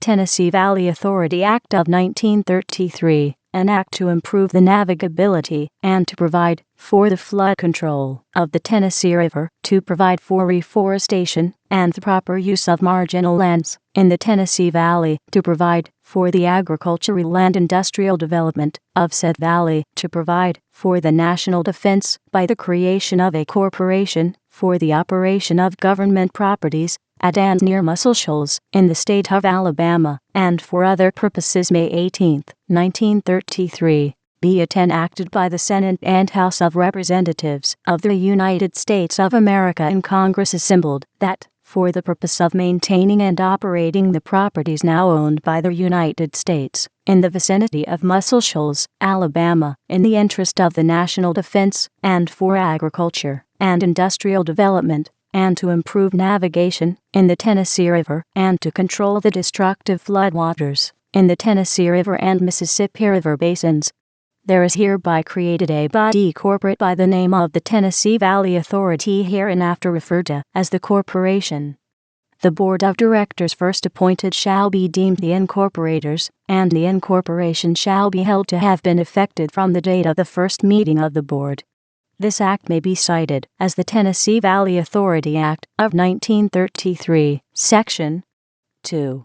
Tennessee Valley Authority Act of 1933, an act to improve the navigability and to provide for the flood control of the Tennessee River, to provide for reforestation and the proper use of marginal lands in the Tennessee Valley, to provide for the agricultural and industrial development of said valley, to provide for the national defense by the creation of a corporation for the operation of government properties at and near Muscle Shoals in the state of Alabama, and for other purposes. May 18, 1933. Be it enacted by the Senate and House of Representatives of the United States of America in Congress assembled, that, for the purpose of maintaining and operating the properties now owned by the United States in the vicinity of Muscle Shoals, Alabama, in the interest of the national defense and for agriculture and industrial development, and to improve navigation in the Tennessee River, and to control the destructive floodwaters in the Tennessee River and Mississippi River basins, there is hereby created a body corporate by the name of the Tennessee Valley Authority, hereinafter referred to as the Corporation. The Board of Directors first appointed shall be deemed the incorporators, and the incorporation shall be held to have been effected from the date of the first meeting of the Board. This act may be cited as the Tennessee Valley Authority Act of 1933, Section 2.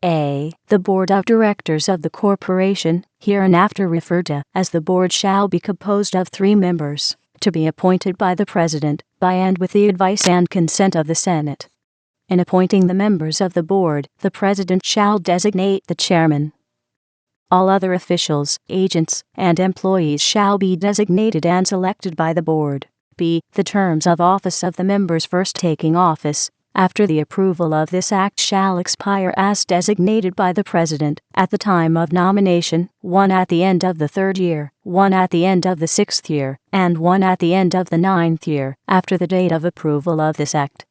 A. The Board of Directors of the Corporation, hereinafter referred to as the Board, shall be composed of 3 members, to be appointed by the President, by and with the advice and consent of the Senate. In appointing the members of the Board, the President shall designate the Chairman. All other officials, agents, and employees shall be designated and selected by the Board. B. The terms of office of the members first taking office after the approval of this act shall expire as designated by the President at the time of nomination, 1 at the end of the 3rd year, 1 at the end of the 6th year, and 1 at the end of the 9th year after the date of approval of this act.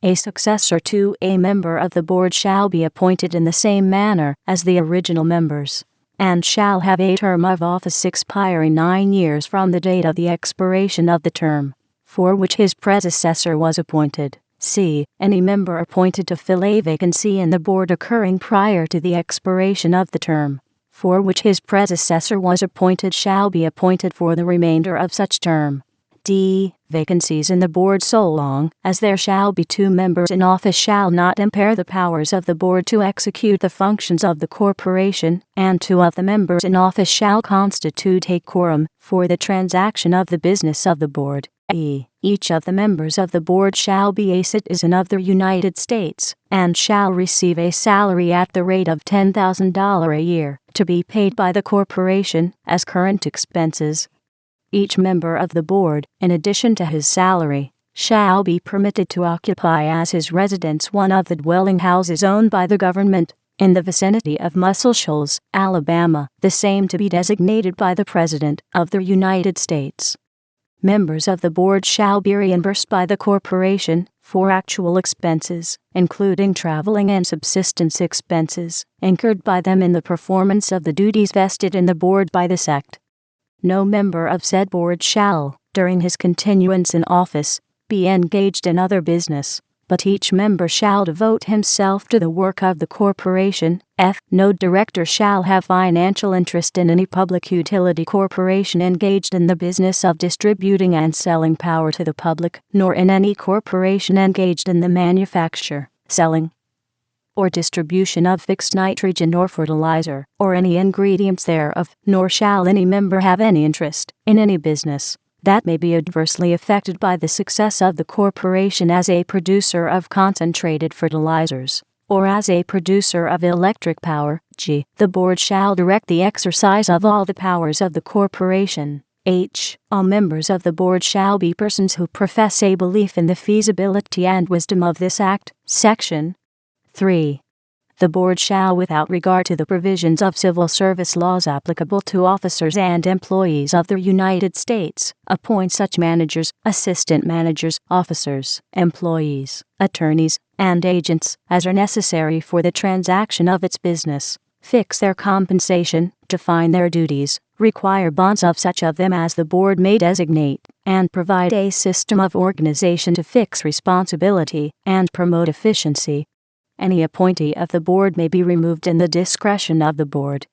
A successor to a member of the Board shall be appointed in the same manner as the original members, and shall have a term of office expiring 9 years from the date of the expiration of the term for which his predecessor was appointed. C. Any member appointed to fill a vacancy in the Board occurring prior to the expiration of the term for which his predecessor was appointed shall be appointed for the remainder of such term. D. Vacancies in the Board so long as there shall be 2 members in office shall not impair the powers of the Board to execute the functions of the corporation, and 2 of the members in office shall constitute a quorum for the transaction of the business of the Board. E. Each of the members of the Board shall be a citizen of the United States, and shall receive a salary at the rate of $10,000 a year, to be paid by the corporation as current expenses. Each member of the Board, in addition to his salary, shall be permitted to occupy as his residence one of the dwelling houses owned by the government in the vicinity of Muscle Shoals, Alabama, the same to be designated by the President of the United States. Members of the Board shall be reimbursed by the corporation for actual expenses, including traveling and subsistence expenses, incurred by them in the performance of the duties vested in the Board by this act. No member of said Board shall, during his continuance in office, be engaged in other business, but each member shall devote himself to the work of the corporation. F. No director shall have financial interest in any public utility corporation engaged in the business of distributing and selling power to the public, nor in any corporation engaged in the manufacture, selling, or distribution of fixed nitrogen or fertilizer, or any ingredients thereof, nor shall any member have any interest in any business that may be adversely affected by the success of the corporation as a producer of concentrated fertilizers, or as a producer of electric power. G. The Board shall direct the exercise of all the powers of the corporation. H. All members of the Board shall be persons who profess a belief in the feasibility and wisdom of this act. Section 3. The Board shall, without regard to the provisions of civil service laws applicable to officers and employees of the United States, appoint such managers, assistant managers, officers, employees, attorneys, and agents as are necessary for the transaction of its business, fix their compensation, define their duties, require bonds of such of them as the Board may designate, and provide a system of organization to fix responsibility and promote efficiency. Any appointee of the board may be removed in the discretion of the board.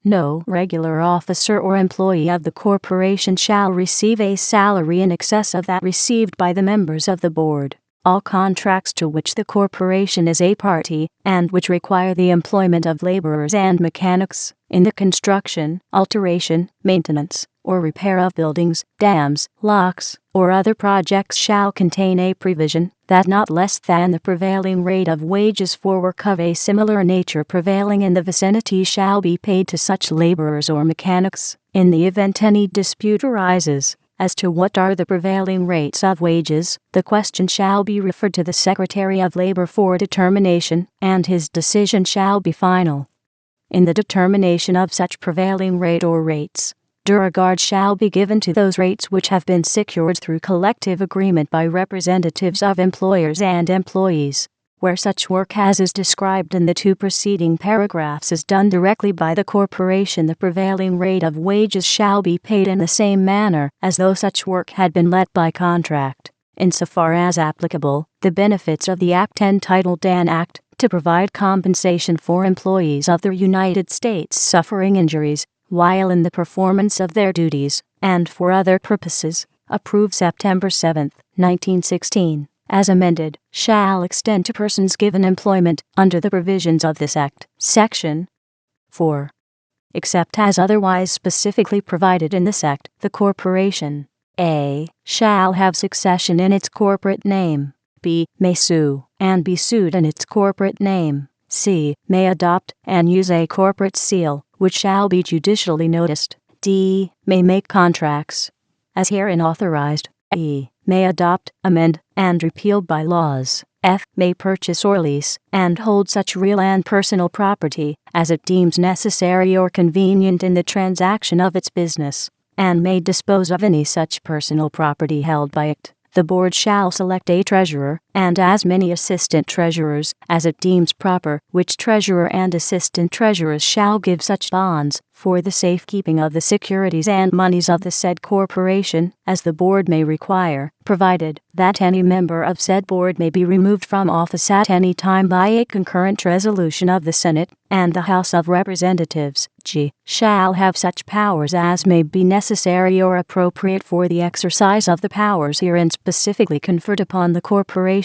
No regular officer or employee of the corporation shall receive a salary in excess of that received by the members of the board. All contracts to which the corporation is a party, and which require the employment of laborers and mechanics, in the construction, alteration, maintenance, or repair of buildings, dams, locks, or other projects shall contain a provision that not less than the prevailing rate of wages for work of a similar nature prevailing in the vicinity shall be paid to such laborers or mechanics. In the event any dispute arises as to what are the prevailing rates of wages, the question shall be referred to the Secretary of Labor for determination, and his decision shall be final. In the determination of such prevailing rate or rates, due regard shall be given to those rates which have been secured through collective agreement by representatives of employers and employees. Where such work as is described in the two preceding paragraphs is done directly by the corporation, the prevailing rate of wages shall be paid in the same manner as though such work had been let by contract. Insofar as applicable, the benefits of the Act entitled An Act to provide compensation for employees of the United States suffering injuries while in the performance of their duties, and for other purposes, approved September 7, 1916. As amended, shall extend to persons given employment under the provisions of this Act. Section 4. Except as otherwise specifically provided in this Act, the corporation A. shall have succession in its corporate name. B. may sue and be sued in its corporate name. C. may adopt and use a corporate seal, which shall be judicially noticed. D. may make contracts as herein authorized. E. may adopt, amend, and repeal bylaws. F. may purchase or lease and hold such real and personal property as it deems necessary or convenient in the transaction of its business, and may dispose of any such personal property held by it. The board shall select a treasurer and as many assistant treasurers as it deems proper, which treasurer and assistant treasurers shall give such bonds for the safekeeping of the securities and monies of the said corporation as the board may require, provided that any member of said board may be removed from office at any time by a concurrent resolution of the Senate and the House of Representatives. G. shall have such powers as may be necessary or appropriate for the exercise of the powers herein specifically conferred upon the corporation.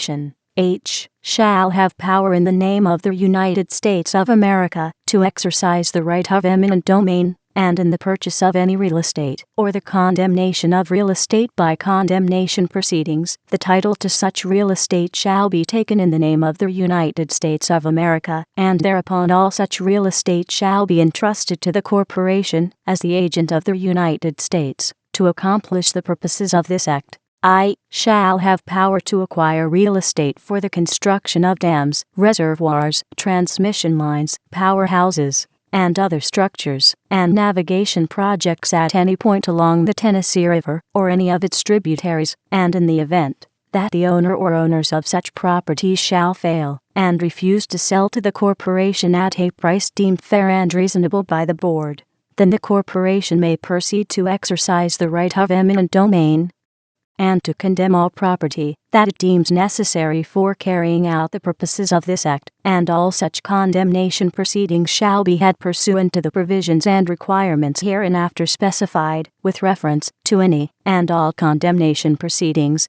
H. shall have power in the name of the United States of America to exercise the right of eminent domain, and in the purchase of any real estate, or the condemnation of real estate by condemnation proceedings, the title to such real estate shall be taken in the name of the United States of America, and thereupon all such real estate shall be entrusted to the corporation, as the agent of the United States, to accomplish the purposes of this Act. I. shall have power to acquire real estate for the construction of dams, reservoirs, transmission lines, powerhouses, and other structures, and navigation projects at any point along the Tennessee River, or any of its tributaries, and in the event that the owner or owners of such property shall fail, and refuse to sell to the corporation at a price deemed fair and reasonable by the board, then the corporation may proceed to exercise the right of eminent domain, and to condemn all property that it deems necessary for carrying out the purposes of this Act, and all such condemnation proceedings shall be had pursuant to the provisions and requirements hereinafter specified, with reference to any and all condemnation proceedings